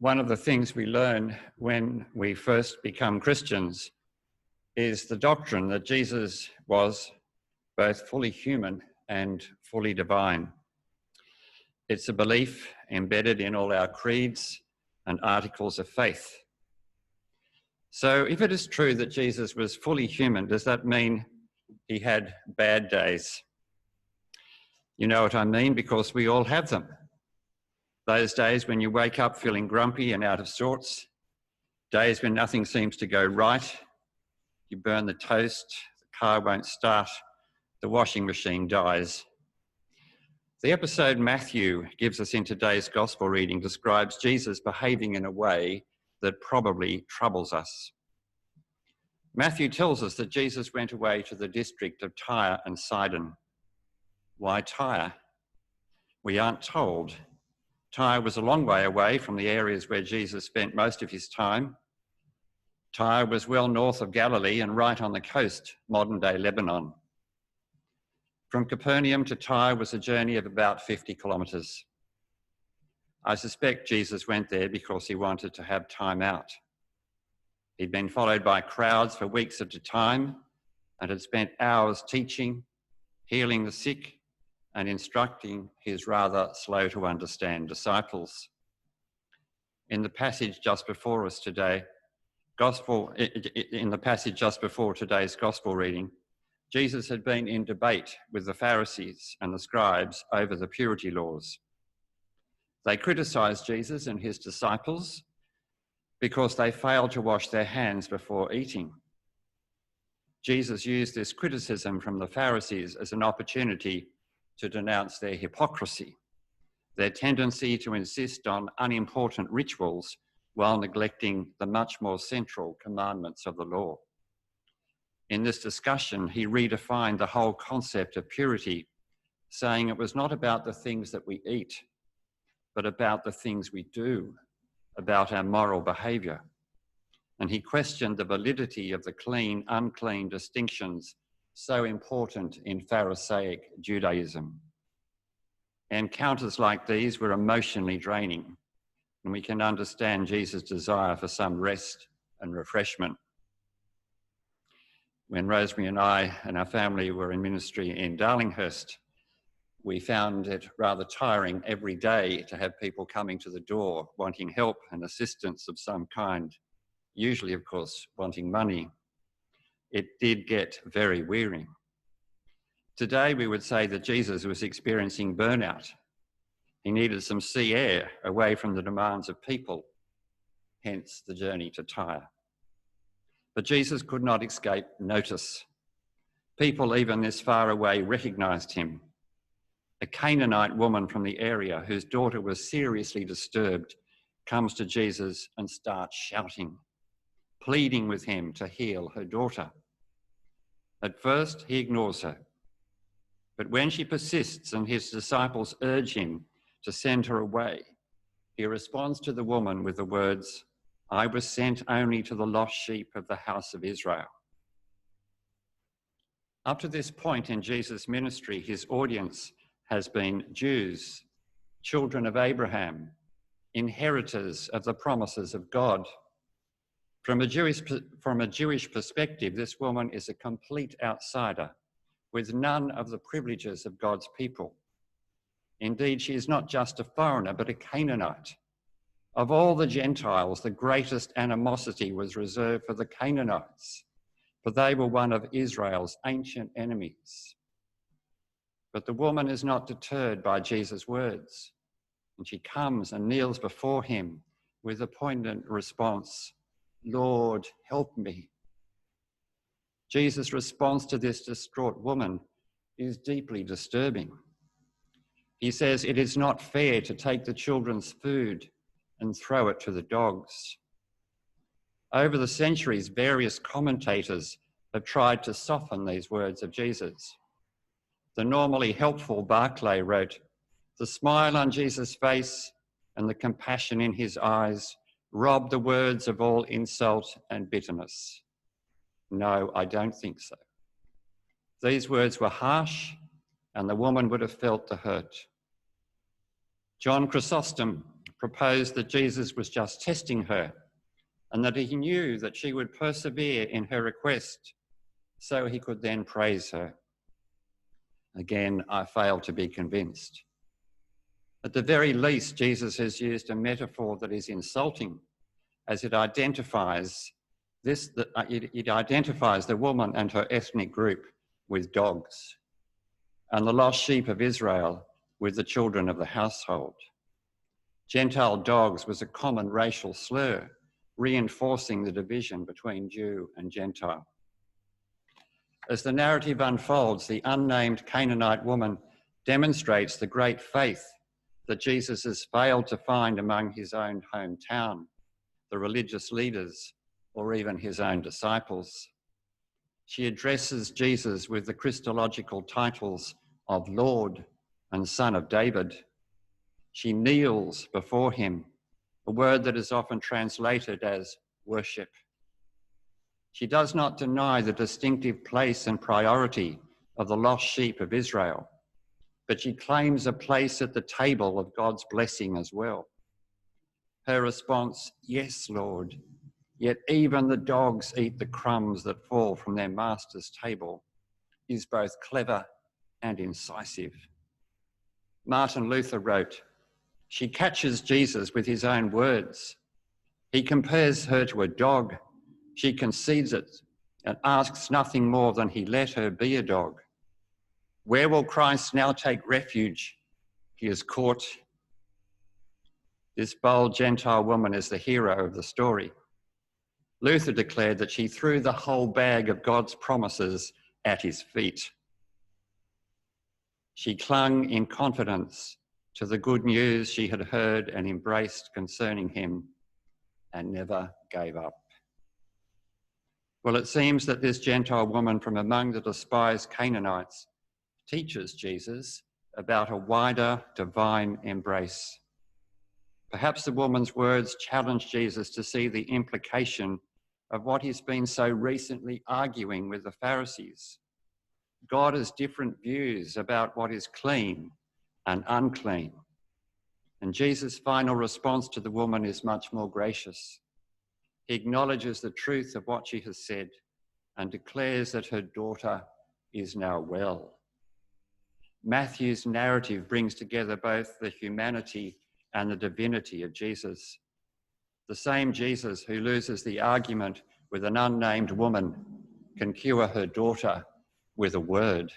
One of the things we learn when we first become Christians is the doctrine that Jesus was both fully human and fully divine. It's a belief embedded in all our creeds and articles of faith. So if it is true that Jesus was fully human, does that mean he had bad days? You know what I mean, because we all have them. Those days when you wake up feeling grumpy and out of sorts, days when nothing seems to go right, you burn the toast, the car won't start, the washing machine dies. The episode Matthew gives us in today's gospel reading describes Jesus behaving in a way that probably troubles us. Matthew tells us that Jesus went away to the district of Tyre and Sidon. Why Tyre? We aren't told. Tyre was a long way away from the areas where Jesus spent most of his time. Tyre was well north of Galilee and right on the coast, modern-day Lebanon. From Capernaum to Tyre was a journey of about 50 kilometres. I suspect Jesus went there because he wanted to have time out. He'd been followed by crowds for weeks at a time and had spent hours teaching, healing the sick, and instructing his rather slow to understand disciples. In the passage just before us today, today's gospel reading, Jesus had been in debate with the Pharisees and the scribes over the purity laws. They criticised Jesus and his disciples because they failed to wash their hands before eating. Jesus used this criticism from the Pharisees as an opportunity to denounce their hypocrisy, their tendency to insist on unimportant rituals while neglecting the much more central commandments of the law. In this discussion, he redefined the whole concept of purity, saying it was not about the things that we eat, but about the things we do, about our moral behaviour. And he questioned the validity of the clean, unclean distinctions so important in Pharisaic Judaism. Encounters like these were emotionally draining, and we can understand Jesus' desire for some rest and refreshment. When Rosemary and I and our family were in ministry in Darlinghurst, we found it rather tiring every day to have people coming to the door wanting help and assistance of some kind, usually, of course, wanting money. It did get very wearying. Today, we would say that Jesus was experiencing burnout. He needed some sea air away from the demands of people, hence the journey to Tyre. But Jesus could not escape notice. People even this far away recognised him. A Canaanite woman from the area whose daughter was seriously disturbed comes to Jesus and starts shouting, pleading with him to heal her daughter. At first, he ignores her. But when she persists and his disciples urge him to send her away, he responds to the woman with the words, "I was sent only to the lost sheep of the house of Israel." Up to this point in Jesus' ministry, his audience has been Jews, children of Abraham, inheritors of the promises of God. From a Jewish perspective, this woman is a complete outsider with none of the privileges of God's people. Indeed, she is not just a foreigner, but a Canaanite. Of all the Gentiles, the greatest animosity was reserved for the Canaanites, for they were one of Israel's ancient enemies. But the woman is not deterred by Jesus' words, and she comes and kneels before him with a poignant response, "Lord, help me." Jesus' response to this distraught woman is deeply disturbing. He says it is not fair to take the children's food and throw it to the dogs. Over the centuries, various commentators have tried to soften these words of Jesus. The normally helpful Barclay wrote, "The smile on Jesus' face and the compassion in his eyes rob the words of all insult and bitterness." No, I don't think so. These words were harsh, and the woman would have felt the hurt. John Chrysostom proposed that Jesus was just testing her and that he knew that she would persevere in her request so he could then praise her. Again, I fail to be convinced. At the very least, Jesus has used a metaphor that is insulting, as it identifies the woman and her ethnic group with dogs, and the lost sheep of Israel with the children of the household. Gentile dogs was a common racial slur, reinforcing the division between Jew and Gentile. As the narrative unfolds, the unnamed Canaanite woman demonstrates the great faith that Jesus has failed to find among his own hometown, the religious leaders, or even his own disciples. She addresses Jesus with the Christological titles of Lord and Son of David. She kneels before him, a word that is often translated as worship. She does not deny the distinctive place and priority of the lost sheep of Israel, but she claims a place at the table of God's blessing as well. Her response, "Yes, Lord, yet even the dogs eat the crumbs that fall from their master's table," is both clever and incisive. Martin Luther wrote, "She catches Jesus with his own words. He compares her to a dog. She concedes it and asks nothing more than he let her be a dog. Where will Christ now take refuge? He is caught." This bold Gentile woman is the hero of the story. Luther declared that she threw the whole bag of God's promises at his feet. She clung in confidence to the good news she had heard and embraced concerning him, and never gave up. Well, it seems that this Gentile woman from among the despised Canaanites teaches Jesus about a wider divine embrace. Perhaps the woman's words challenge Jesus to see the implication of what he's been so recently arguing with the Pharisees. God has different views about what is clean and unclean. And Jesus' final response to the woman is much more gracious. He acknowledges the truth of what she has said and declares that her daughter is now well. Matthew's narrative brings together both the humanity and the divinity of Jesus. The same Jesus who loses the argument with an unnamed woman can cure her daughter with a word.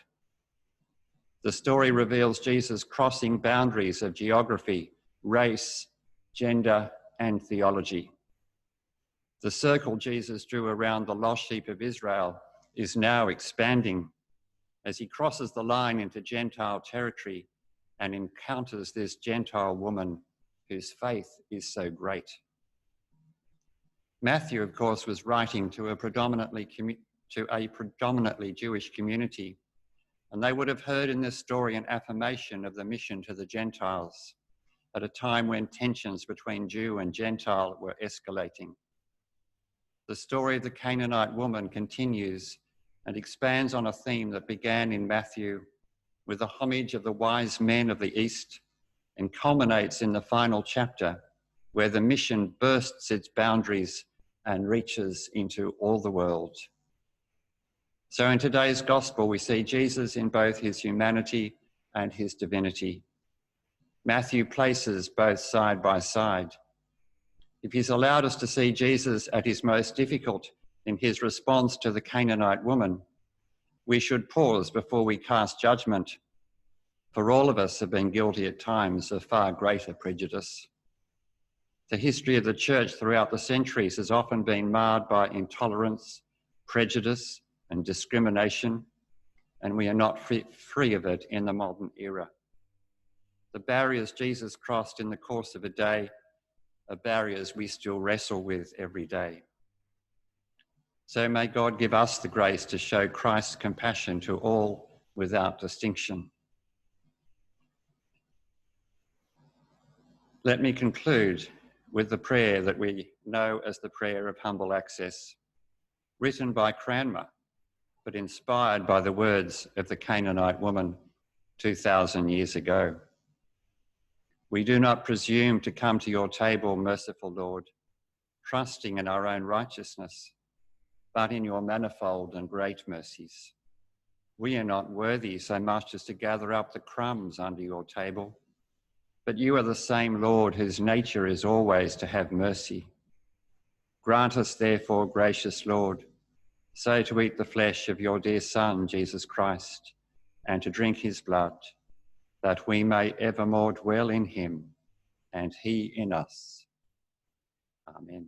The story reveals Jesus crossing boundaries of geography, race, gender, and theology. The circle Jesus drew around the lost sheep of Israel is now expanding as he crosses the line into Gentile territory and encounters this Gentile woman whose faith is so great. Matthew, of course, was writing to a predominantly Jewish community, and they would have heard in this story an affirmation of the mission to the Gentiles at a time when tensions between Jew and Gentile were escalating. The story of the Canaanite woman continues and expands on a theme that began in Matthew with the homage of the wise men of the East and culminates in the final chapter where the mission bursts its boundaries and reaches into all the world. So in today's gospel, we see Jesus in both his humanity and his divinity. Matthew places both side by side. If he's allowed us to see Jesus at his most difficult in his response to the Canaanite woman, we should pause before we cast judgment, for all of us have been guilty at times of far greater prejudice. The history of the church throughout the centuries has often been marred by intolerance, prejudice, and discrimination, and we are not free of it in the modern era. The barriers Jesus crossed in the course of a day are barriers we still wrestle with every day. So may God give us the grace to show Christ's compassion to all without distinction. Let me conclude with the prayer that we know as the prayer of humble access, written by Cranmer, but inspired by the words of the Canaanite woman 2,000 years ago. We do not presume to come to your table, merciful Lord, trusting in our own righteousness, but in your manifold and great mercies. We are not worthy so much as to gather up the crumbs under your table, but you are the same Lord whose nature is always to have mercy. Grant us, therefore, gracious Lord, so to eat the flesh of your dear Son, Jesus Christ, and to drink his blood, that we may evermore dwell in him and he in us. Amen.